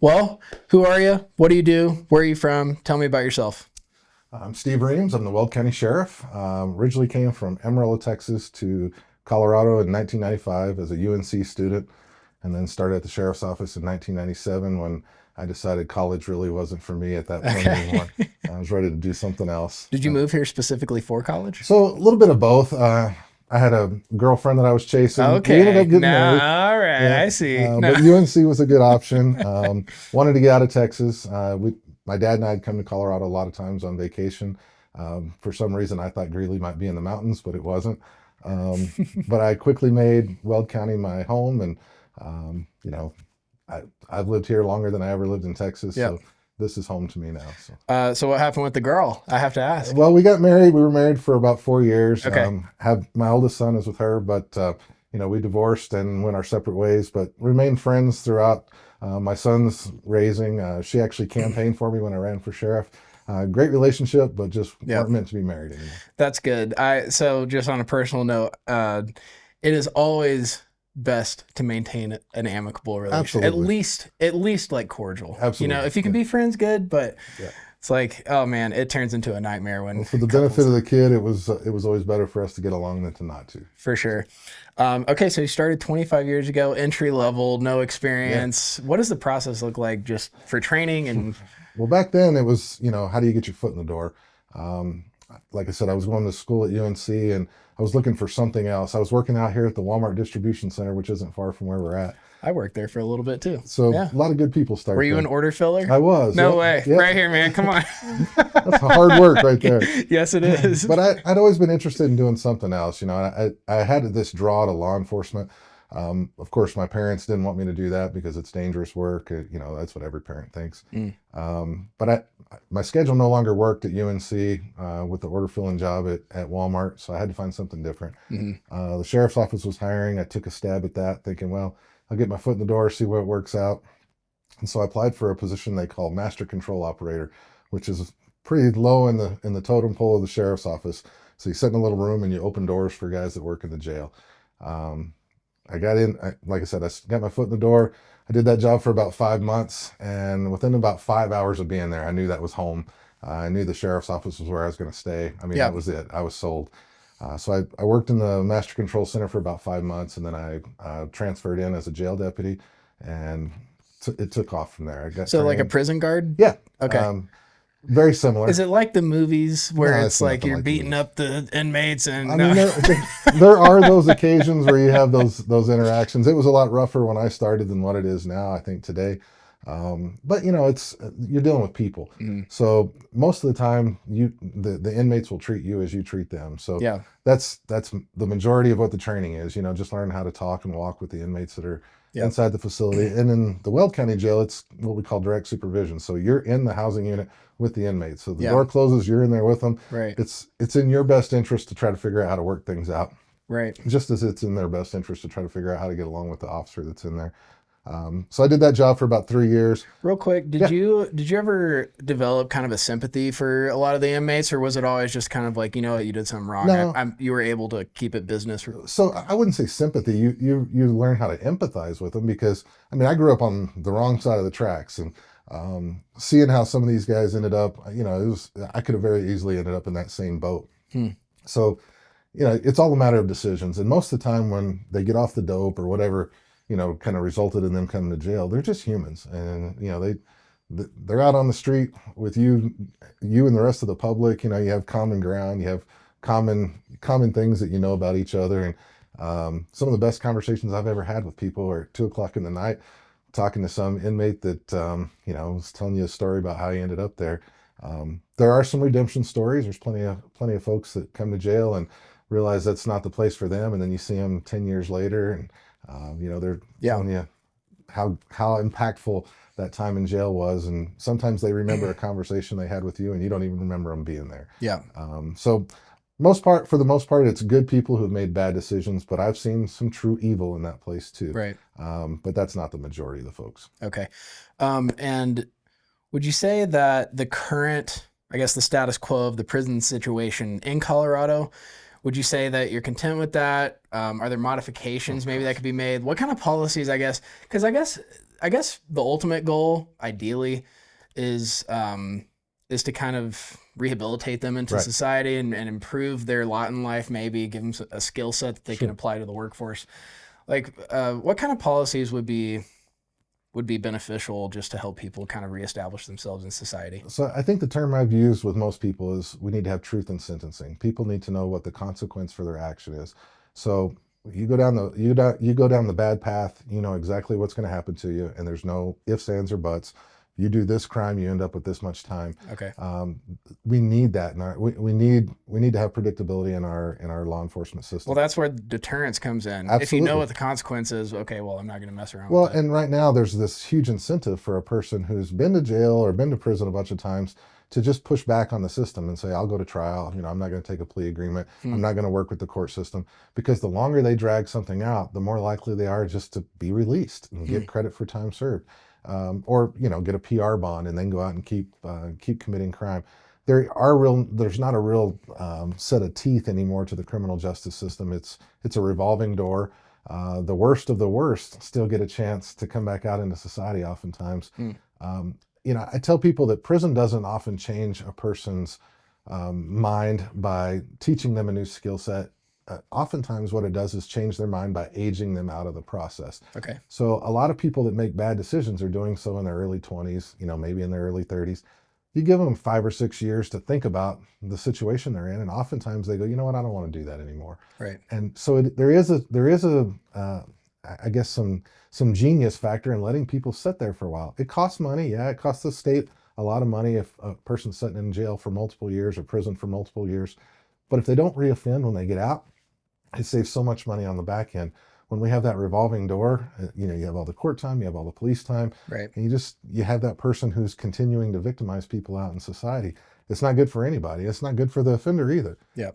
Well, who are you? What do you do? Where are you from? Tell me about yourself. I'm Steve Reams. I'm the Weld County Sheriff. Originally came from Amarillo, Texas to Colorado in 1995 as a UNC student, and then started at the Sheriff's Office in 1997 when I decided college really wasn't for me at that point anymore. I was ready to do something else. Did you move here specifically for college? So a little bit of both. I had a girlfriend that I was chasing. Okay. We ended up getting married. All right. Yeah. I see. But UNC was a good option. Wanted to get out of Texas. My dad and I had come to Colorado a lot of times on vacation. For some reason, I thought Greeley might be in the mountains, but it wasn't. But I quickly made Weld County my home, and I've lived here longer than I ever lived in Texas. Yep. So this is home to me now. So what happened with the girl? I have to ask. Well, we got married. We were married for about 4 years. Okay. Have my oldest son is with her, but we divorced and went our separate ways, but remained friends throughout. My son's raising. She actually campaigned for me when I ran for sheriff. Great relationship, but just weren't meant to be married anymore. That's good. So just on a personal note, it is always best to maintain an amicable relationship. Absolutely. At least like cordial. Absolutely. If you can be friends, good, but it's like, oh man, it turns into a nightmare when for the benefit of the kid, it was always better for us to get along than to not to. For sure. Okay, so you started 25 years ago, entry level, no experience. Yeah. What does the process look like just for training? And well, back then it was, how do you get your foot in the door? Like I said, I was going to school at UNC and I was looking for something else. I was working out here at the Walmart Distribution Center, which isn't far from where we're at. I worked there for a little bit too. So a lot of good people started. Were you an order filler? I was. No way. Yep. Right here, man. Come on. That's hard work right there. Yes, it is. But I'd always been interested in doing something else. I had this draw to law enforcement. Of course, my parents didn't want me to do that because it's dangerous work. That's what every parent thinks. But my schedule no longer worked at UNC with the order filling job at Walmart, so I had to find something different. The sheriff's office was hiring. I took a stab at that, thinking, well, I'll get my foot in the door, see where it works out. And so I applied for a position they call master control operator, which is pretty low in the totem pole of the sheriff's office. So you sit in a little room and you open doors for guys that work in the jail. I got in, like I said, I got my foot in the door. I did that job for about 5 months, and within about 5 hours of being there, I knew that was home. I knew the sheriff's office was where I was going to stay. I mean, that was it. I was sold. So I worked in the Master Control Center for about 5 months, and then I transferred in as a jail deputy, and it took off from there. I got like a prison guard? Yeah. Okay. Very similar. Is it like the movies where it's like you're beating up the inmates? And I mean, there are those occasions where you have those interactions. It was a lot rougher when I started than what it is now, I think, today. But you're dealing with people. So most of the time the inmates will treat you as you treat them. So that's the majority of what the training is, just learning how to talk and walk with the inmates that are inside the facility. And in the Weld County Jail, it's what we call direct supervision. So you're in the housing unit with the inmates. So the door closes, you're in there with them. Right. It's in your best interest to try to figure out how to work things out. Right. Just as it's in their best interest to try to figure out how to get along with the officer that's in there. So I did that job for about 3 years. Real quick, did you ever develop kind of a sympathy for a lot of the inmates, or was it always just kind of like, you did something wrong? No. You were able to keep it business. So I wouldn't say sympathy. You learn how to empathize with them because, I grew up on the wrong side of the tracks, and seeing how some of these guys ended up, I could have very easily ended up in that same boat. So, it's all a matter of decisions. And most of the time when they get off the dope or whatever, kind of resulted in them coming to jail, they're just humans. And, they're out on the street with you and the rest of the public. You have common ground, you have common things that you know about each other. And some of the best conversations I've ever had with people are at 2:00 in the night, talking to some inmate that, was telling you a story about how he ended up there. There are some redemption stories. There's plenty of folks that come to jail and realize that's not the place for them. And then you see them 10 years later and, they're telling you how impactful that time in jail was. And sometimes they remember a conversation they had with you and you don't even remember them being there. Yeah. So for the most part, it's good people who've made bad decisions, but I've seen some true evil in that place too. Right. But that's not the majority of the folks. Okay. And would you say that the current, the status quo of the prison situation in Colorado, would you say that you're content with that? Are there modifications maybe that could be made? What kind of policies, because I guess the ultimate goal, ideally, is to kind of rehabilitate them into Right. society and improve their lot in life. Maybe give them a skill set that they can apply to the workforce. Like, what kind of policies would be beneficial just to help people kind of reestablish themselves in society? So I think the term I've used with most people is we need to have truth in sentencing. People need to know what the consequence for their action is. So you go down the bad path, you know exactly what's going to happen to you, and there's no ifs, ands, or buts. You do this crime, you end up with this much time. Okay. We need that in our, we need to have predictability in our law enforcement system. Well, that's where deterrence comes in. Absolutely. If you know what the consequence is, okay, well, I'm not going to mess around Well, with that. and right now there's this huge incentive for a person who's been to jail or been to prison a bunch of times to just push back on the system and say, I'll go to trial. You know, I'm not going to take a plea agreement. I'm not going to work with the court system, because the longer they drag something out, the more likely they are just to be released and get credit for time served. Or, you know, get a PR bond and then go out and keep committing crime. There's not a real set of teeth anymore to the criminal justice system. It's a revolving door. The worst of the worst still get a chance to come back out into society oftentimes. You know, I tell people that prison doesn't often change a person's mind by teaching them a new skill set. Oftentimes what it does is change their mind by aging them out of the process. Okay. So a lot of people that make bad decisions are doing so in their early 20s, you know, maybe in their early 30s. You give them 5 or 6 years to think about the situation they're in, and oftentimes they go, you know what, I don't want to do that anymore. Right. I guess some genius factor in letting people sit there for a while. It costs money. Yeah, it costs the state a lot of money if a person's sitting in jail for multiple years or prison for multiple years. But if they don't reoffend when they get out, it saves so much money on the back end. When we have that revolving door, you know, you have all the court time, you have all the police time, Right. and you have that person who's continuing to victimize people out in society. It's not good for anybody. It's not good for the offender either. Yeah.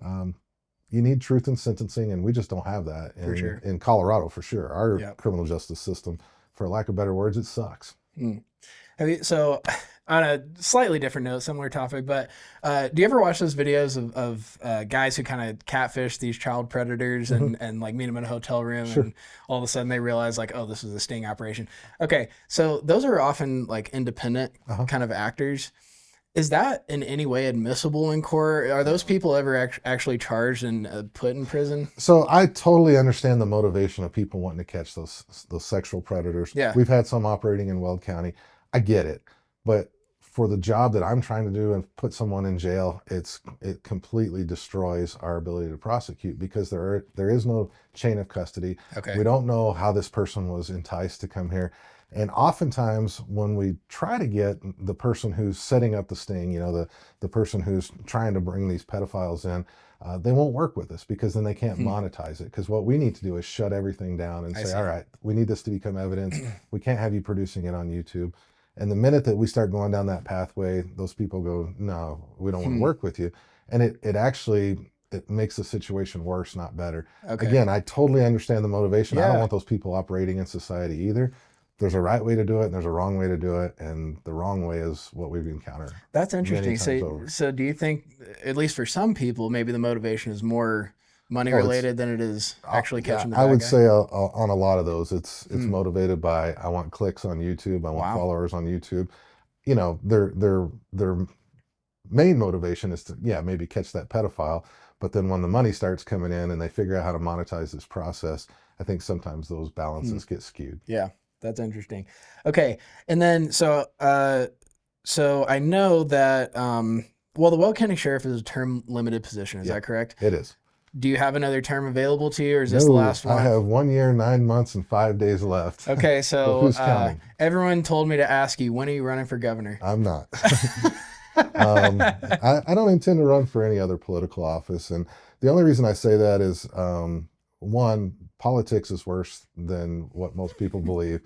You need truth in sentencing, and we just don't have that in Colorado for sure. Our criminal justice system, for lack of better words, it sucks. So on a slightly different note, similar topic, but do you ever watch those videos of guys who kind of catfish these child predators and like meet them in a hotel room and all of a sudden they realize like, oh, this is a sting operation? Okay, so those are often like independent kind of actors. Is that in any way admissible in court? Are those people ever actually charged and put in prison? So I totally understand the motivation of people wanting to catch those sexual predators. Yeah. We've had some operating in Weld County. I get it. But for the job that I'm trying to do and put someone in jail, it completely destroys our ability to prosecute, because there is no chain of custody. Okay. We don't know how this person was enticed to come here. And oftentimes when we try to get the person who's setting up the sting, you know, the person who's trying to bring these pedophiles in, they won't work with us, because then they can't monetize it. Because what we need to do is shut everything down and say, all right, we need this to become evidence. We can't have you producing it on YouTube. And the minute that we start going down that pathway, those people go, no, we don't want to work with you. And it actually makes the situation worse, not better. Okay. Again, I totally understand the motivation. Yeah. I don't want those people operating in society either. There's a right way to do it and there's a wrong way to do it. And the wrong way is what we've encountered. That's interesting. So do you think, at least for some people, maybe the motivation is more money related than it is actually catching the bad guy? I would say on a lot of those, it's motivated by, I want clicks on YouTube, I want followers on YouTube. You know, their main motivation is to maybe catch that pedophile, but then when the money starts coming in and they figure out how to monetize this process, I think sometimes those balances get skewed. Yeah, that's interesting. Okay, and then so I know that well, the Weld County Sheriff is a term limited position. Is that correct? It is. Do you have another term available to you, or is this the last one? I have 1 year, 9 months, and 5 days left. Okay, so who's counting? Everyone told me to ask you, when are you running for governor? I'm not. I don't intend to run for any other political office. And the only reason I say that is, one, politics is worse than what most people believe.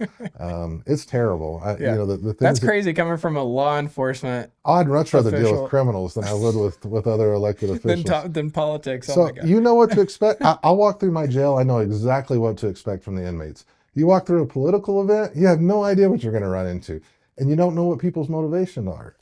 It's terrible. You know, the that's crazy coming from a law enforcement. I'd much rather deal with criminals than I would with other elected officials. than politics. So you know what to expect. I'll walk through my jail. I know exactly what to expect from the inmates. You walk through a political event, you have no idea what you're going to run into. And you don't know what people's motivations are.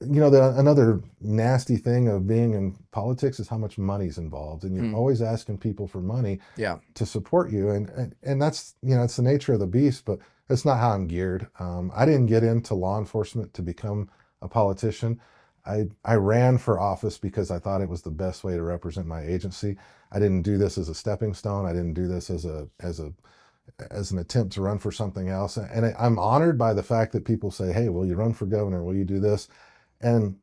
Another nasty thing of being in politics is how much money's involved, and you're always asking people for money Yeah. to support you, and that's it's the nature of the beast. But that's not how I'm geared. I didn't get into law enforcement to become a politician. I ran for office because I thought it was the best way to represent my agency. I didn't do this as a stepping stone. I didn't do this as an attempt to run for something else. And I'm honored by the fact that people say, "Hey, will you run for governor? Will you do this?" And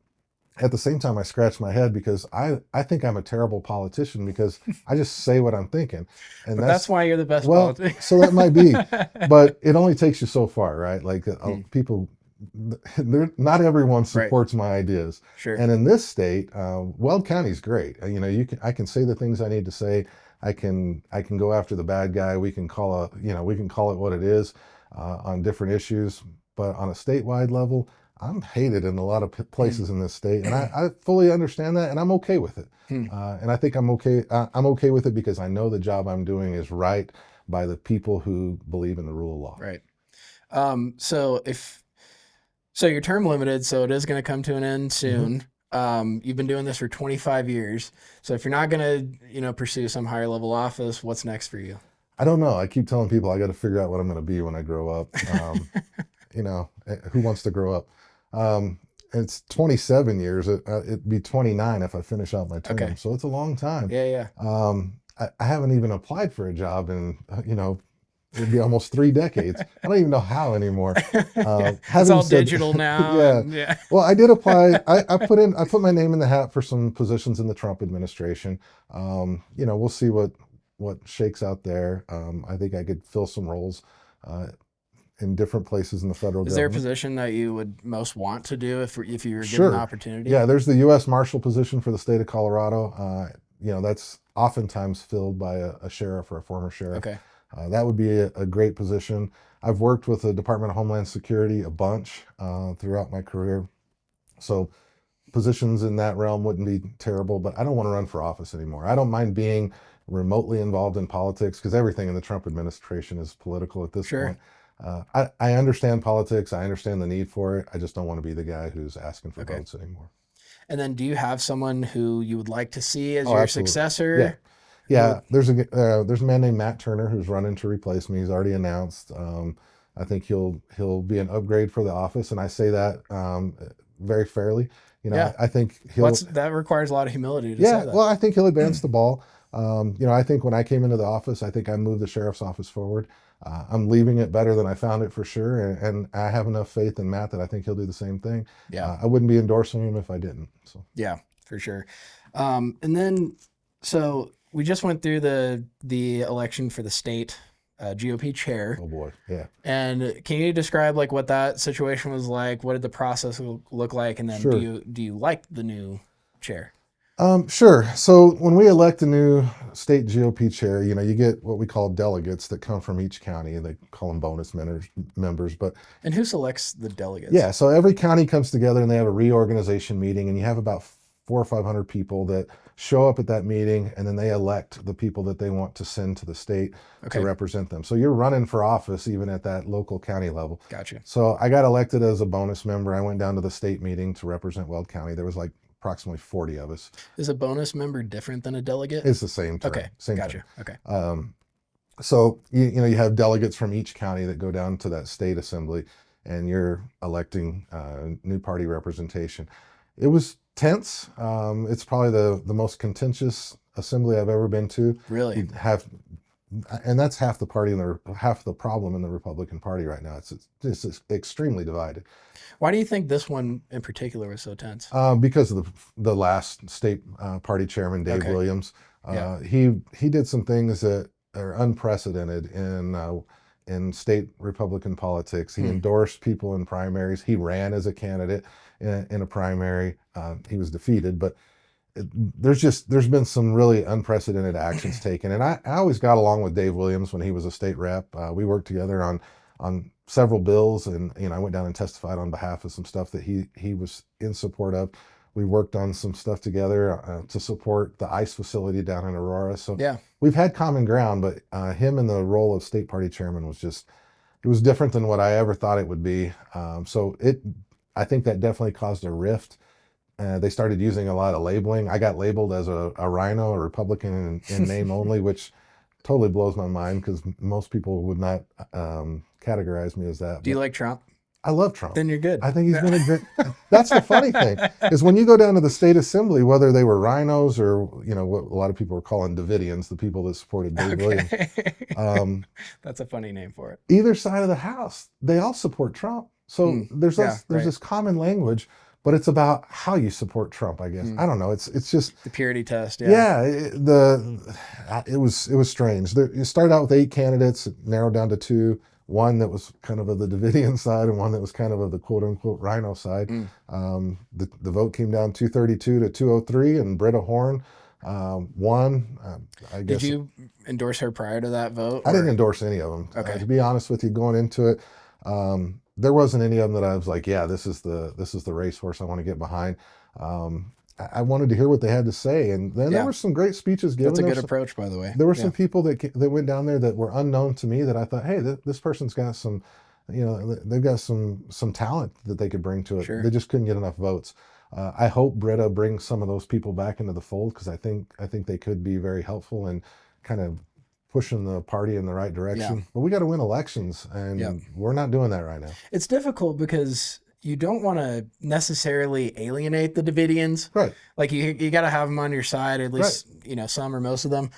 at the same time, I scratch my head because I think I'm a terrible politician because I just say what I'm thinking. And But that's why you're the best well, politician. so that might be, but it only takes you so far, right? Like people, not everyone supports my ideas. Sure. And in this state, Weld County is great. I can say the things I need to say. I can go after the bad guy. We can call it what it is on different issues. But on a statewide level, I'm hated in a lot of places in this state, and I fully understand that, and I'm okay with it. And I think I'm okay. I'm okay with it because I know the job I'm doing is right by the people who believe in the rule of law. Right. So you're term limited, so it is going to come to an end soon. You've been doing this for 25 years. So if you're not going to, pursue some higher level office, what's next for you? I don't know. I keep telling people I got to figure out what I'm going to be when I grow up. Who wants to grow up? It's 27 years. It'd be 29 if I finish out my term. Okay. So it's a long time. Yeah. I haven't even applied for a job in, it'd be almost 3 decades. I don't even know how anymore. It's all digital now. Yeah. Well, I did apply. I put my name in the hat for some positions in the Trump administration. We'll see what shakes out there. I think I could fill some roles in different places in the federal government. Is there a position that you would most want to do if you were given Sure. the opportunity? Yeah, there's the U.S. Marshal position for the state of Colorado. That's oftentimes filled by a sheriff or a former sheriff. Okay. That would be a great position. I've worked with the Department of Homeland Security a bunch throughout my career. So positions in that realm wouldn't be terrible, but I don't want to run for office anymore. I don't mind being remotely involved in politics because everything in the Trump administration is political at this point. I understand politics. I understand the need for it. I just don't want to be the guy who's asking for votes anymore. And then do you have someone who you would like to see as your successor? Yeah. There's a man named Matt Turner who's running to replace me. He's already announced. I think he'll be an upgrade for the office, and I say that very fairly. I think that requires a lot of humility to say that. Well, I think he'll advance the ball. I think when I came into the office, I think I moved the sheriff's office forward. I'm leaving it better than I found it for sure, and I have enough faith in Matt that I think he'll do the same thing. Yeah, I wouldn't be endorsing him if I didn't. So yeah, for sure. And then so we just went through the election for the state GOP chair. Oh boy, yeah. And can you describe like what that situation was like? What did the process look like? And then do you like the new chair? Sure. So when we elect a new state GOP chair, you get what we call delegates that come from each county. They call them bonus members. And who selects the delegates? Yeah. So every county comes together and they have a reorganization meeting, and you have about 400 or 500 people that show up at that meeting, and then they elect the people that they want to send to the state to represent them. So you're running for office even at that local county level. Gotcha. So I got elected as a bonus member. I went down to the state meeting to represent Weld County. There was like approximately 40 of us. Is a bonus member different than a delegate? It's the same term. Okay, same gotcha. term. Okay. So you have delegates from each county that go down to that state assembly, and you're electing new party representation. It was tense. It's probably the most contentious assembly I've ever been to. Really? And that's half the problem in the Republican Party right now. It's extremely divided. Why do you think this one in particular was so tense? Because of the last state party chairman, Dave Williams. He did some things that are unprecedented in state Republican politics. He endorsed people in primaries. He ran as a candidate in a primary. He was defeated, but there's been some really unprecedented actions taken. And I always got along with Dave Williams when he was a state rep. We worked together on several bills, and I went down and testified on behalf of some stuff that he was in support of. We worked on some stuff together to support the ICE facility down in Aurora. So we've had common ground, but him in the role of state party chairman was it was different than what I ever thought it would be. I think that definitely caused a rift. They started using a lot of labeling. I got labeled as a rhino, a Republican in name only, which totally blows my mind because most people would not categorize me as that. Do you like Trump? I love Trump. Then you're good. I think he's been a great. That's the funny thing is when you go down to the state assembly, whether they were rhinos or what a lot of people were calling Davidians, the people that supported Dave Williams. That's a funny name for it. Either side of the house, they all support Trump. So there's this common language, but it's about how you support Trump. I guess I don't know. It's just the purity test. Yeah. It was strange. It started out with 8 candidates, it narrowed down to 2. One that was kind of the Davidian side and one that was kind of the quote unquote rhino side. The vote came down 232 to 203, and Britta Horn won. I guess. Did you endorse her prior to that vote? I didn't endorse any of them. Okay. To be honest with you, going into it, there wasn't any of them that I was like, yeah, this is the racehorse I want to get behind. I wanted to hear what they had to say, and then there were some great speeches given. That's a good approach, by the way. There were some people that went down there that were unknown to me that I thought, hey, this person's got some, they've got some talent that they could bring to it. Sure. They just couldn't get enough votes. I hope Britta brings some of those people back into the fold because I think they could be very helpful and kind of pushing the party in the right direction. Yeah. But we got to win elections, and we're not doing that right now. It's difficult because you don't want to necessarily alienate the Davidians. Right. Like you got to have them on your side, at least, some or most of them.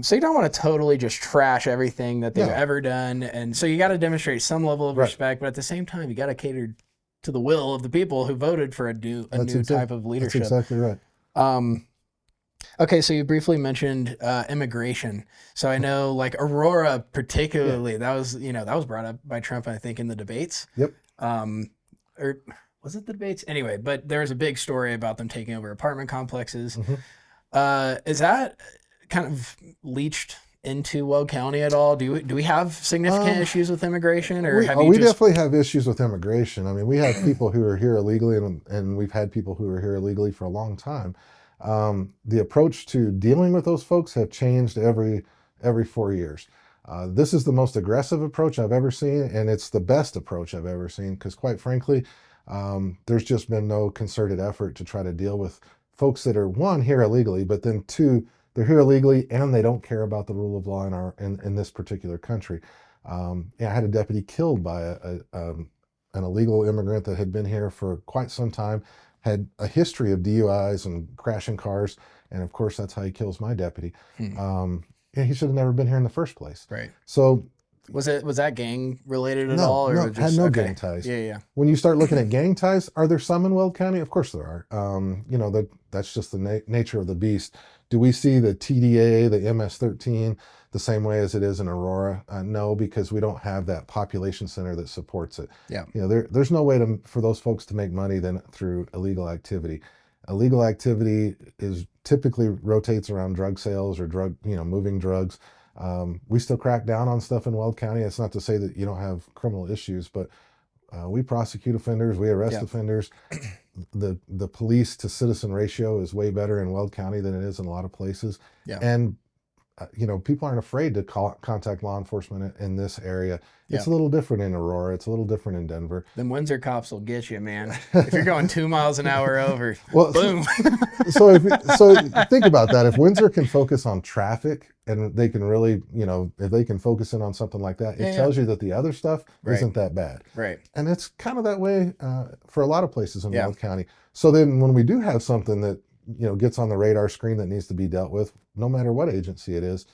So you don't want to totally just trash everything that they've ever done. And so you got to demonstrate some level of respect, but at the same time, you got to cater to the will of the people who voted for a new type of leadership. That's exactly right. Okay, so you briefly mentioned immigration. So I know, like Aurora, particularly, that was brought up by Trump, I think, in the debates. Yep. Or was it the debates? Anyway, but there was a big story about them taking over apartment complexes. Is that kind of leached into Weld County at all? Do we have significant issues with immigration, or we definitely have issues with immigration. I mean, we have people who are here illegally, and we've had people who are here illegally for a long time. The approach to dealing with those folks have changed every 4 years. This is the most aggressive approach I've ever seen, and it's the best approach I've ever seen because, quite frankly, there's just been no concerted effort to try to deal with folks that are, one, here illegally, but then 2, they're here illegally and they don't care about the rule of law in this particular country. I had a deputy killed by an illegal immigrant that had been here for quite some time, had a history of DUIs and crashing cars, and of course that's how he kills my deputy. And he should have never been here in the first place. Right. So was that gang related at all? Or had no gang ties. Yeah. When you start looking at gang ties, are there some in Weld County? Of course there are. That's just the nature of the beast. Do we see the TDA, the MS-13, the same way as it is in Aurora? No, because we don't have that population center that supports it. Yeah. There's no way for those folks to make money then through illegal activity. Illegal activity typically rotates around drug sales or moving drugs. We still crack down on stuff in Weld County. It's not to say that you don't have criminal issues, but we prosecute offenders, we arrest offenders. The police to citizen ratio is way better in Weld County than it is in a lot of places. Yeah. And people aren't afraid to contact law enforcement in this area. It's a little different in Aurora. It's a little different in Denver. Them Windsor cops will get you, man. If you're going 2 miles an hour over, boom. So think about that. If Windsor can focus on traffic and they can really, if they can focus in on something like that, it tells you that the other stuff isn't that bad. Right. And it's kind of that way for a lot of places in Weld County. So then when we do have something that gets on the radar screen that needs to be dealt with, no matter what agency it is,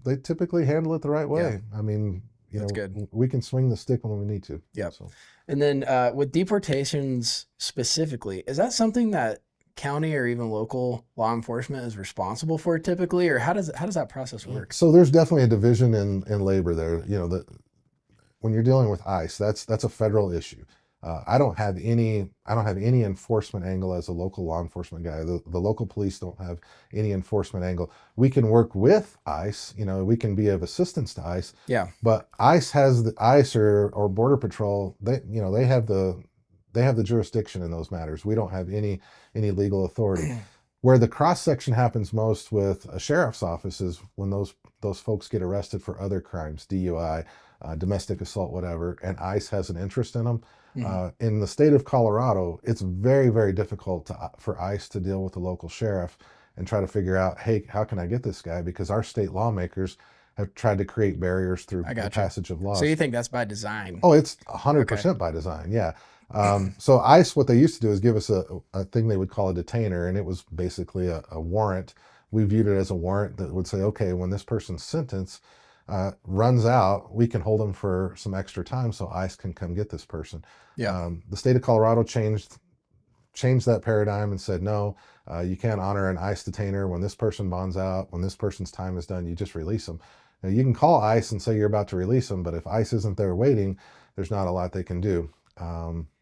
they typically handle it the right way. I mean, that's good. We can swing the stick when we need to. Yeah. So. And then with deportations specifically, is that something that county or even local law enforcement is responsible for typically, or how does that process work? So there's definitely a division in labor there. That when you're dealing with ICE, that's a federal issue. I don't have any enforcement angle as a local law enforcement guy. The local police don't have any enforcement angle. We can work with ICE, we can be of assistance to ICE. Yeah. But ICE or Border Patrol, they have the jurisdiction in those matters. We don't have any legal authority. Where the cross section happens most with a sheriff's office is when those folks get arrested for other crimes, DUI, domestic assault, whatever, and ICE has an interest in them. Mhm. In the state of Colorado, it's very, very difficult for ICE to deal with the local sheriff and try to figure out, hey, how can I get this guy? Because our state lawmakers have tried to create barriers through I the got you. passage of So you laws. think that's by design? Oh, it's Okay. 100% by design. Yeah. So ICE, what they used to do is give us a thing they would call a detainer, and it was basically a warrant. We viewed it as a warrant that would say, okay, when this person's sentence runs out, we can hold them for some extra time so ICE can come get this person. Yeah. The state of Colorado changed that paradigm and said, no, you can't honor an ICE detainer when this person bonds out. When this person's time is done, you just release them. Now, you can call ICE and say you're about to release them, but if ICE isn't there waiting, there's not a lot they can do.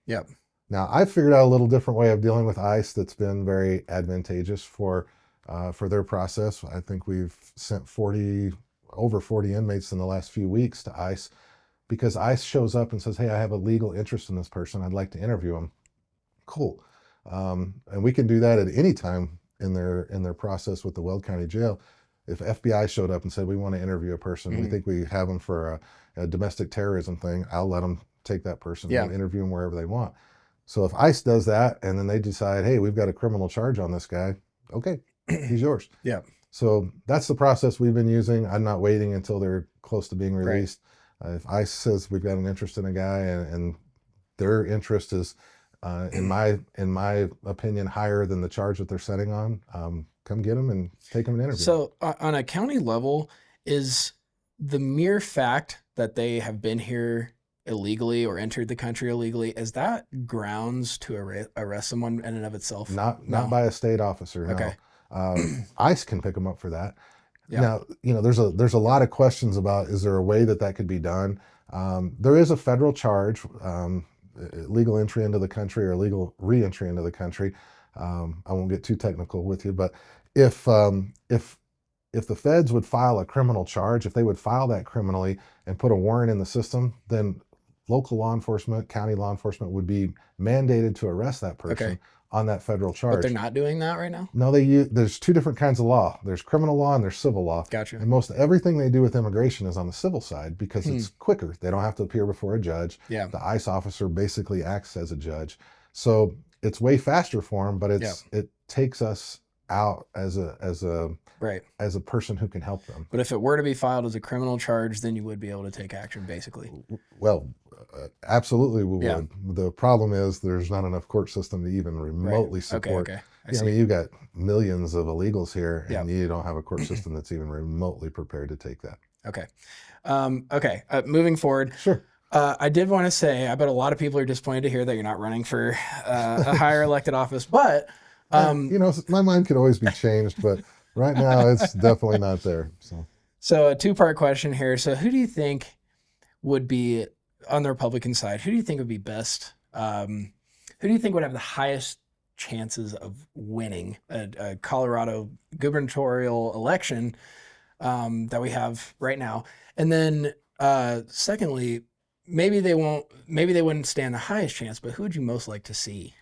Yep. Now, I've figured out a little different way of dealing with ICE that's been very advantageous for their process. I think we've sent over 40 inmates in the last few weeks to ICE because ICE shows up and says, hey, I have a legal interest in this person. I'd like to interview him. Cool. And we can do that at any time in their process with the Weld County Jail. If FBI showed up and said, we want to interview a person, we think we have them for a domestic terrorism thing, I'll let them take that person and interview them wherever they want. So if ICE does that and then they decide, hey, we've got a criminal charge on this guy, okay, he's yours. Yeah. So that's the process we've been using. I'm not waiting until they're close to being released. If ICE says we've got an interest in a guy and their interest is, in my opinion, higher than the charge that they're setting on, come get them and take them an interview. So on a county level, is the mere fact that they have been here illegally or entered the country illegally, is that grounds to arrest someone in and of itself? Not by a state officer. No. Okay. ICE can pick them up for that. Yeah. Now, there's a lot of questions about, is there a way that could be done? There is a federal charge, legal entry into the country or legal reentry into the country. I won't get too technical with you, but if the feds would file a criminal charge, if they would file that criminally and put a warrant in the system, then local law enforcement, county law enforcement would be mandated to arrest that person on that federal charge. But they're not doing that right now? No, there's two different kinds of law. There's criminal law and there's civil law. Gotcha. And most everything they do with immigration is on the civil side because it's quicker. They don't have to appear before a judge. Yeah. The ICE officer basically acts as a judge. So it's way faster for them, but it takes us out as a person who can help them. But if it were to be filed as a criminal charge, then you would be able to take action, basically. Well, absolutely we would. The problem is there's not enough court system to even remotely support. Okay. I mean, you've got millions of illegals here, and you don't have a court system that's even remotely prepared to take that. Okay. Moving forward. Sure. I did want to say, I bet a lot of people are disappointed to hear that you're not running for a higher elected office, but my mind could always be changed, but right now it's definitely not there. So a two-part question here. So who do you think would be on the Republican side? Who do you think would be best? Who do you think would have the highest chances of winning a Colorado gubernatorial election that we have right now? And then secondly, maybe they wouldn't stand the highest chance, but who would you most like to see?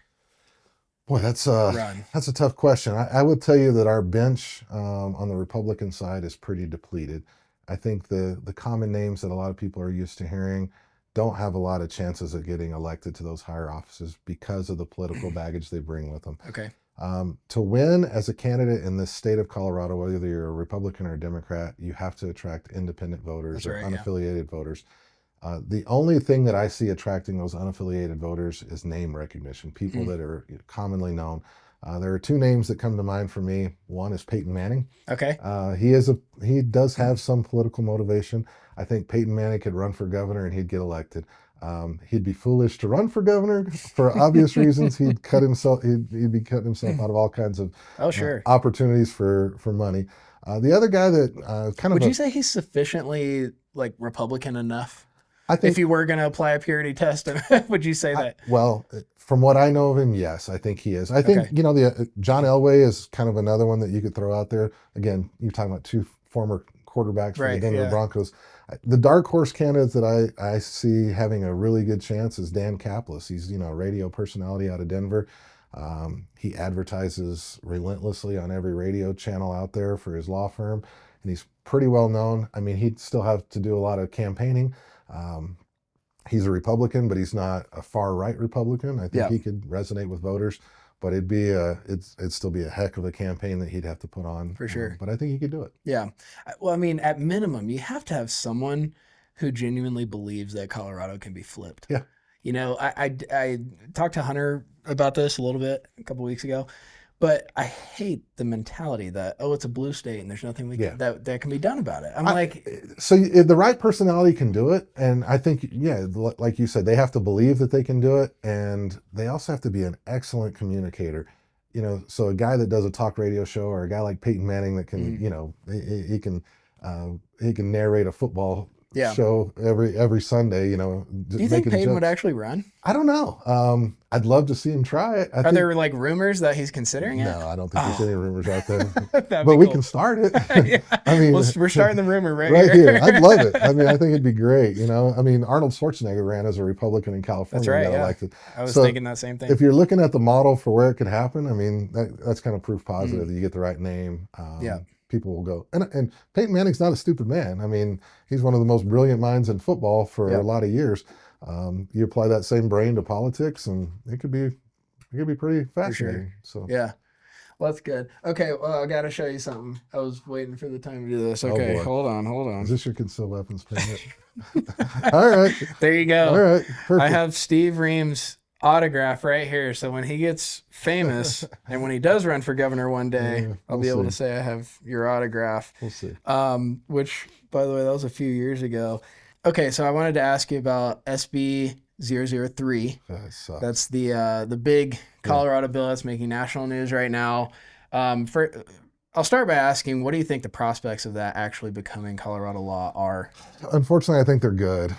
Boy, that's a tough question. I would tell you that our bench on the Republican side is pretty depleted. I think the common names that a lot of people are used to hearing don't have a lot of chances of getting elected to those higher offices because of the political baggage they bring with them. Okay. To win as a candidate in the state of Colorado, whether you're a Republican or a Democrat, you have to attract independent voters or unaffiliated voters. The only thing that I see attracting those unaffiliated voters is name recognition, people that are commonly known. There are two names that come to mind for me. One is Peyton Manning. Okay. He does have some political motivation. I think Peyton Manning could run for governor and he'd get elected. He'd be foolish to run for governor for obvious reasons. He'd be cutting himself out of all kinds of opportunities for money. The other guy that would you say he's sufficiently like Republican enough? I think if you were going to apply a purity test, would you say that? Well, from what I know of him, yes, I think he is. I think John Elway is kind of another one that you could throw out there. Again, you're talking about two former quarterbacks from the Denver Broncos. The dark horse candidates that I see having a really good chance is Dan Caplis. He's a radio personality out of Denver. He advertises relentlessly on every radio channel out there for his law firm, and he's pretty well known. I mean, he'd still have to do a lot of campaigning. He's a Republican, but he's not a far right Republican. I think Yeah, he could resonate with voters, but it'd still be a heck of a campaign that he'd have to put on. for sure. But I think he could do it. Yeah. Well, I mean, at minimum, you have to have someone who genuinely believes that Colorado can be flipped. Yeah. You know, I talked to Hunter about this a little bit a couple weeks ago, but I hate the mentality that, oh, it's a blue state and there's nothing that can be done about it. I'm like, so if the right personality can do it, and I think, yeah, like you said, they have to believe that they can do it, and they also have to be an excellent communicator. You know, so a guy that does a talk radio show, or a guy like Peyton Manning that can, you know, he can narrate a football show every Sunday. You know, do you think Peyton would actually run? I don't know. I'd love to see him try it. Are there like rumors that he's considering it? No, I don't think there's any rumors out there. But we can start it. Yeah. I mean, we're starting the rumor right here. I'd love it. I mean, I think it'd be great. You know, I mean, Arnold Schwarzenegger ran as a Republican in California. That's right. And got Yeah. elected. I was thinking that same thing. If you're looking at the model for where it could happen, I mean, that's kind of proof positive that you get the right name. Yeah. People will go. And Peyton Manning's not a stupid man. I mean, he's one of the most brilliant minds in football for a lot of years. You apply that same brain to politics, and it could be pretty fascinating. So yeah, well, that's good. Okay, well, I got to show you something. I was waiting for the time to do this. Okay, hold on. Is this your concealed weapons permit? All right. There you go. All right. Perfect. I have Steve Reams' autograph right here. So when he gets famous and when he does run for governor one day, I'll be able to say I have your autograph. We'll see. Which, by the way, that was a few years ago. Okay, so I wanted to ask you about SB 003. That's the big Colorado bill that's making national news right now. I'll start by asking, what do you think the prospects of that actually becoming Colorado law are? Unfortunately, I think they're good.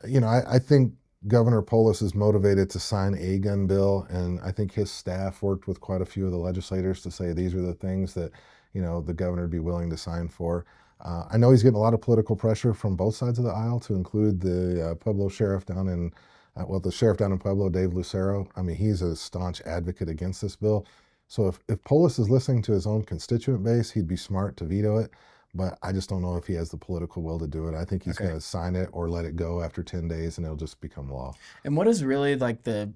You know, I think Governor Polis is motivated to sign a gun bill, and I think his staff worked with quite a few of the legislators to say these are the things that, you know, the governor would be willing to sign for. I know he's getting a lot of political pressure from both sides of the aisle, to include the Pueblo sheriff down in, the sheriff down in Pueblo, Dave Lucero. I mean, he's a staunch advocate against this bill. So if Polis is listening to his own constituent base, he'd be smart to veto it. But I just don't know if he has the political will to do it. I think he's going to sign it or let it go after 10 days, and it'll just become law. And what is really like the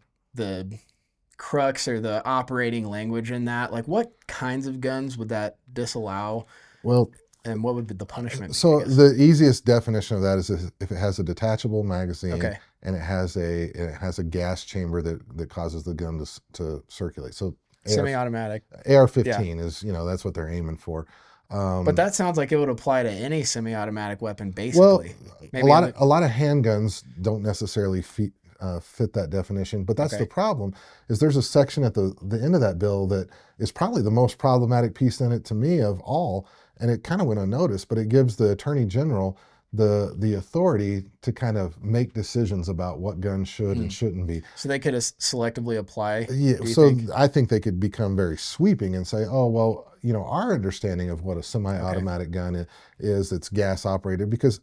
crux or the operating language in that? Like, what kinds of guns would that disallow? Well, and what would be the punishment? So the easiest definition of that is if it has a detachable magazine and it has a gas chamber that causes the gun to circulate. So semi-automatic. AR-15 is, you know, that's what they're aiming for. But that sounds like it would apply to any semi-automatic weapon, basically. Well, maybe a lot of handguns don't necessarily fit that definition, but that's the problem. Is there's a section at the end of that bill that is probably the most problematic piece in it to me of all, and it kind of went unnoticed, but it gives the Attorney General the authority to kind of make decisions about what guns should and shouldn't be. So they could selectively apply? Yeah, so I think they could become very sweeping and say, oh, well, you know, our understanding of what a semi-automatic gun is, it's gas operated, because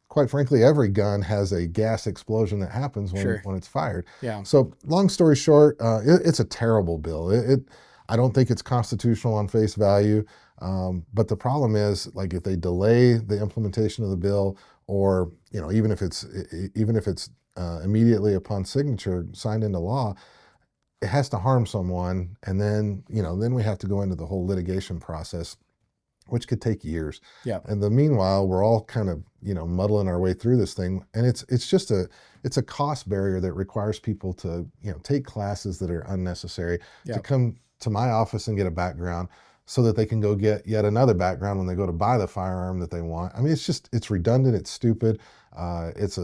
quite frankly, every gun has a gas explosion that happens when it's fired. Yeah. So long story short, it's a terrible bill. I don't think it's constitutional on face value. But the problem is, like, if they delay the implementation of the bill, or, you know, even if it's immediately upon signature signed into law, it has to harm someone, and then we have to go into the whole litigation process, which could take years. Yeah. And the meanwhile, we're all kind of, you know, muddling our way through this thing, and it's just a cost barrier that requires people to, you know, take classes that are unnecessary, to come to my office and get a background, so that they can go get yet another background when they go to buy the firearm that they want. I mean, it's redundant, it's stupid. There's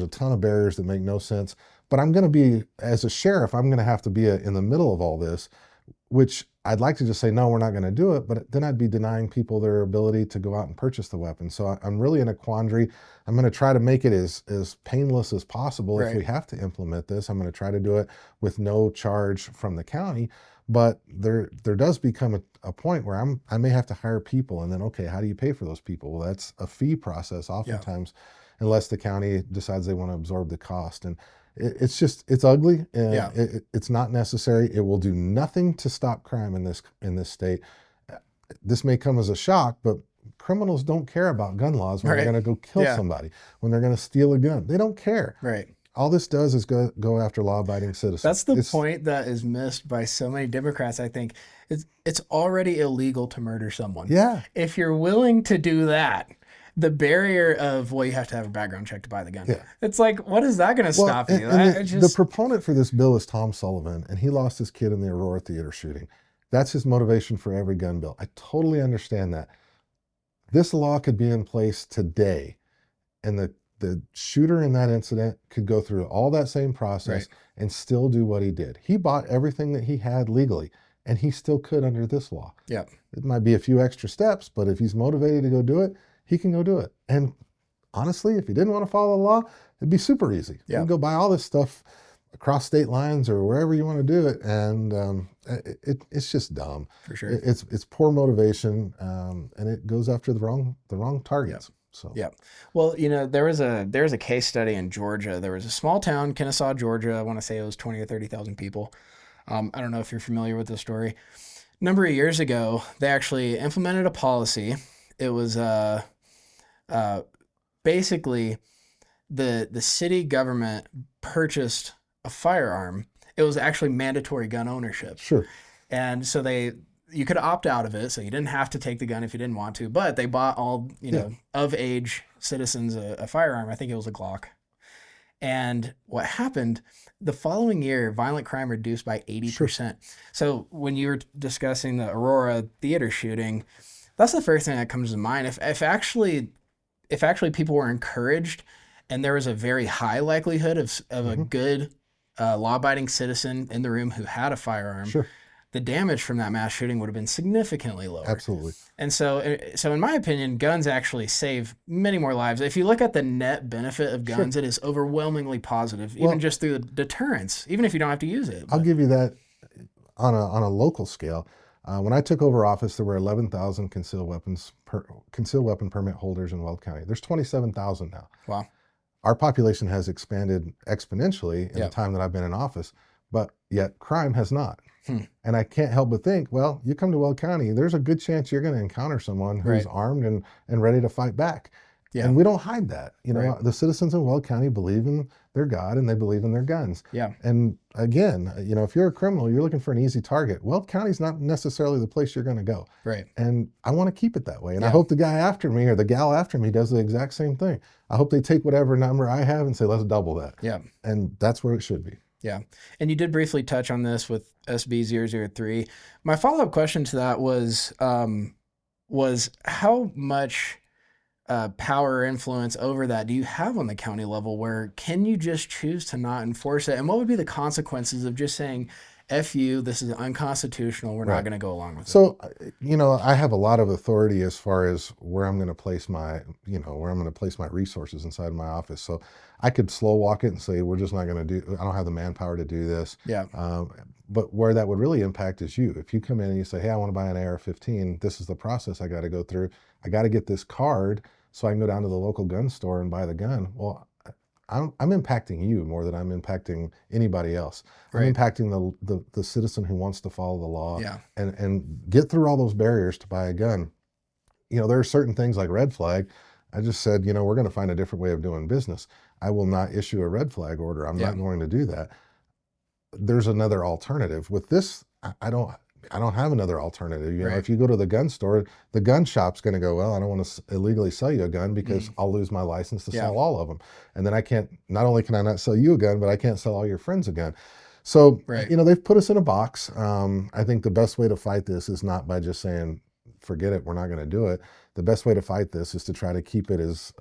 a ton of barriers that make no sense. But I'm going to be, as a sheriff, I'm going to have to be in the middle of all this, which I'd like to just say, no, we're not going to do it, but then I'd be denying people their ability to go out and purchase the weapon. So I'm really in a quandary. I'm going to try to make it as painless as possible. If we have to implement this, I'm going to try to do it with no charge from the county. But there does become a point where I may have to hire people, and then, okay, how do you pay for those people? Well, that's a fee process oftentimes, unless the county decides they want to absorb the cost. And it's ugly. It's not necessary. It will do nothing to stop crime in this state. This may come as a shock, but criminals don't care about gun laws when Right. they're going to go kill Yeah. somebody, when they're going to steal a gun. They don't care. Right. All this does is go after law-abiding citizens. That's the point that is missed by so many Democrats, I think. It's already illegal to murder someone. Yeah. If you're willing to do that, the barrier of, well, you have to have a background check to buy the gun. Yeah. It's like, what is that going to stop you? The proponent for this bill is Tom Sullivan, and he lost his kid in the Aurora Theater shooting. That's his motivation for every gun bill. I totally understand that. This law could be in place today, and the shooter in that incident could go through all that same process and still do what he did. He bought everything that he had legally, and he still could under this law. Yeah. It might be a few extra steps, but if he's motivated to go do it, he can go do it. And honestly, if he didn't want to follow the law, it'd be super easy. You can go buy all this stuff across state lines or wherever you want to do it, and it's just dumb. For sure. It's poor motivation, and it goes after the wrong targets. Yeah. So yeah. Well, there was a case study in Georgia. There was a small town, Kennesaw, Georgia. I want to say it was 20 or 30,000 people. I don't know if you're familiar with this story. A number of years ago, they actually implemented a policy. It was basically the city government purchased a firearm. It was actually mandatory gun ownership. Sure. And so you could opt out of it, so you didn't have to take the gun if you didn't want to, but they bought all, of age citizens a firearm. I think it was a Glock. And what happened, the following year, violent crime reduced by 80%. Sure. So when you were discussing the Aurora Theater shooting, that's the first thing that comes to mind. If actually people were encouraged and there was a very high likelihood of a good law-abiding citizen in the room who had a firearm, sure, the damage from that mass shooting would have been significantly lower. Absolutely. And so in my opinion, guns actually save many more lives. If you look at the net benefit of guns, it is overwhelmingly positive, even just through the deterrence, even if you don't have to use it. I'll give you that on a local scale. When I took over office, there were 11,000 concealed weapon permit holders in Weld County. There's 27,000 now. Wow. Our population has expanded exponentially in the time that I've been in office, but yet crime has not. And I can't help but think, well, you come to Weld County, there's a good chance you're going to encounter someone who's armed and ready to fight back. Yeah. And we don't hide that. The citizens in Weld County believe in their God and they believe in their guns. Yeah. And again, if you're a criminal, you're looking for an easy target. Weld County's not necessarily the place you're going to go. Right. And I want to keep it that way. And I hope the guy after me or the gal after me does the exact same thing. I hope they take whatever number I have and say, let's double that. Yeah. And that's where it should be. Yeah. And you did briefly touch on this with SB 003. My follow-up question to that was how much power or influence over that do you have on the county level? Where can you just choose to not enforce it? And what would be the consequences of just saying, F you, this is unconstitutional, we're not going to go along with it? So, I have a lot of authority as far as where I'm going to place my resources inside my office. So I could slow walk it and say, we're just not going to I don't have the manpower to do this. Yeah. But where that would really impact is you. If you come in and you say, hey, I want to buy an AR-15, this is the process I got to go through. I got to get this card so I can go down to the local gun store and buy the gun. Well, I'm impacting you more than I'm impacting anybody else. Right. I'm impacting the citizen who wants to follow the law and get through all those barriers to buy a gun. There are certain things like red flag. I just said, we're going to find a different way of doing business. I will not issue a red flag order. I'm not going to do that. There's another alternative. With this, I don't have another alternative. If you go to the gun store, the gun shop's going to go, well, I don't want to illegally sell you a gun because I'll lose my license to sell all of them. And then not only can I not sell you a gun, but I can't sell all your friends a gun. So, they've put us in a box. I think the best way to fight this is not by just saying, forget it, we're not going to do it. The best way to fight this is to try to keep it as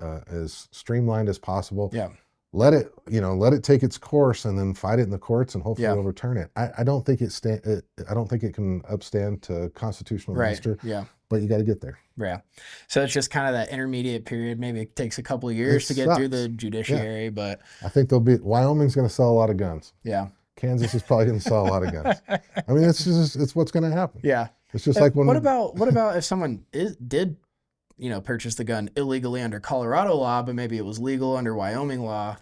streamlined as possible. Yeah. Let it take its course and then fight it in the courts and hopefully overturn it. I don't think it can upstand to constitutional muster. Yeah. But you got to get there. Yeah. So it's just kind of that intermediate period. Maybe it takes a couple of years to get through the judiciary, but I think Wyoming's going to sell a lot of guns. Yeah. Kansas is probably going to sell a lot of guns. I mean, it's what's going to happen. Yeah. It's just like when. What about if someone did purchase the gun illegally under Colorado law, but maybe it was legal under Wyoming law?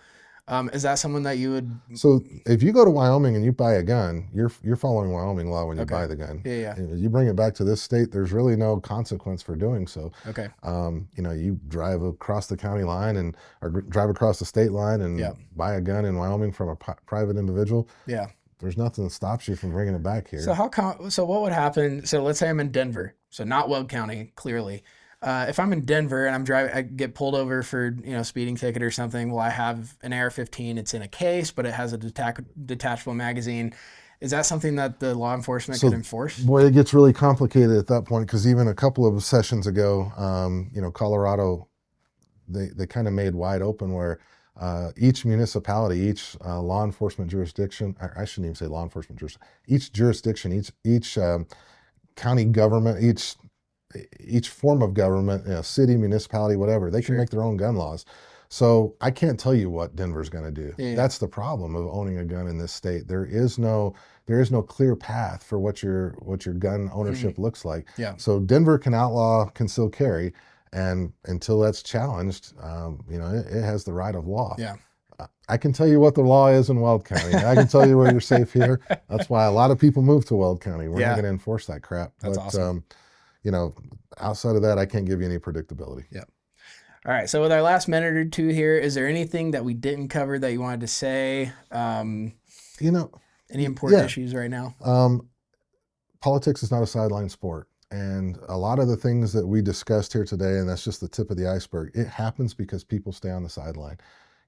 Is that someone that you would? So if you go to Wyoming and you buy a gun, you're following Wyoming law when you Okay. buy the gun. Yeah. You bring it back to this state, there's really no consequence for doing so. Okay. You drive across the county line or drive across the state line and buy a gun in Wyoming from a private individual. Yeah. There's nothing that stops you from bringing it back here. So what would happen? So let's say I'm in Denver, so not Weld County, clearly. If I'm in Denver and I'm driving, I get pulled over for speeding ticket or something. Well, I have an AR-15. It's in a case, but it has a detachable magazine. Is that something that the law enforcement could enforce? Boy, it gets really complicated at that point, because even a couple of sessions ago, Colorado, they kind of made wide open where each municipality, each law enforcement jurisdiction, I shouldn't even say law enforcement jurisdiction, each jurisdiction, each county government, each form of government, city, municipality, whatever, they can make their own gun laws. So I can't tell you what Denver's going to do. Yeah. That's the problem of owning a gun in this state. There is no clear path for what your gun ownership looks like. Yeah. So Denver can outlaw concealed carry, and until that's challenged, it has the right of law. Yeah. I can tell you what the law is in Weld County. I can tell you where you're safe here. That's why a lot of people move to Weld County. We're not going to enforce that crap. That's awesome. Outside of that, I can't give you any predictability. Yeah. All right. So with our last minute or two here, is there anything that we didn't cover that you wanted to say? Any important issues right now? Politics is not a sideline sport. And a lot of the things that we discussed here today, and that's just the tip of the iceberg, it happens because people stay on the sideline.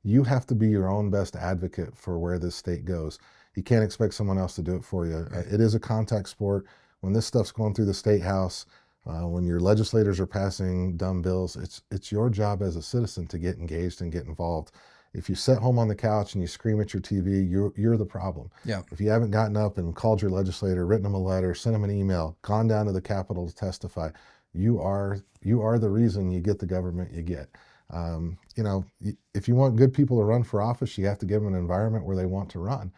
You have to be your own best advocate for where this state goes. You can't expect someone else to do it for you. Right. It is a contact sport. When this stuff's going through the state house, when your legislators are passing dumb bills, it's your job as a citizen to get engaged and get involved. If you sit home on the couch and you scream at your TV, you're the problem. Yeah. If you haven't gotten up and called your legislator, written them a letter, sent them an email, gone down to the Capitol to testify, you are the reason you get the government you get. If you want good people to run for office, you have to give them an environment where they want to run.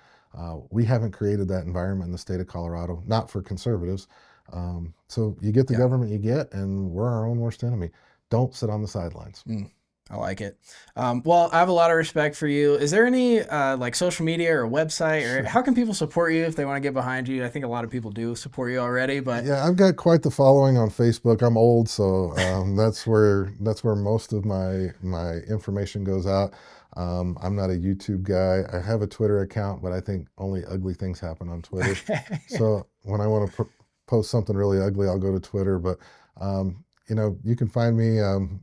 We haven't created that environment in the state of Colorado, not for conservatives. So you get the government you get, and we're our own worst enemy. Don't sit on the sidelines. I like it. Well, I have a lot of respect for you. Is there any social media or website, or how can people support you if they want to get behind you? I think a lot of people do support you already, but yeah, I've got quite the following on Facebook. I'm old, so that's where most of my information goes out. I'm not a YouTube guy. I have a Twitter account, but I think only ugly things happen on Twitter. So when I want to post something really ugly, I'll go to Twitter. But you can find me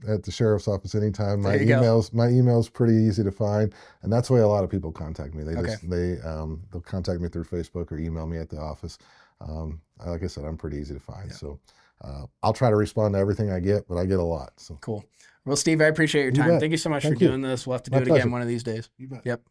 at the sheriff's office anytime. My email's pretty easy to find, and that's the way a lot of people contact me. They'll contact me through Facebook or email me at the office. Like I said, I'm pretty easy to find. Yeah. So I'll try to respond to everything I get, but I get a lot. So cool. Well, Steve, I appreciate your time. Thank you so much for doing this. We'll have to do it again one of these days. You bet. Yep.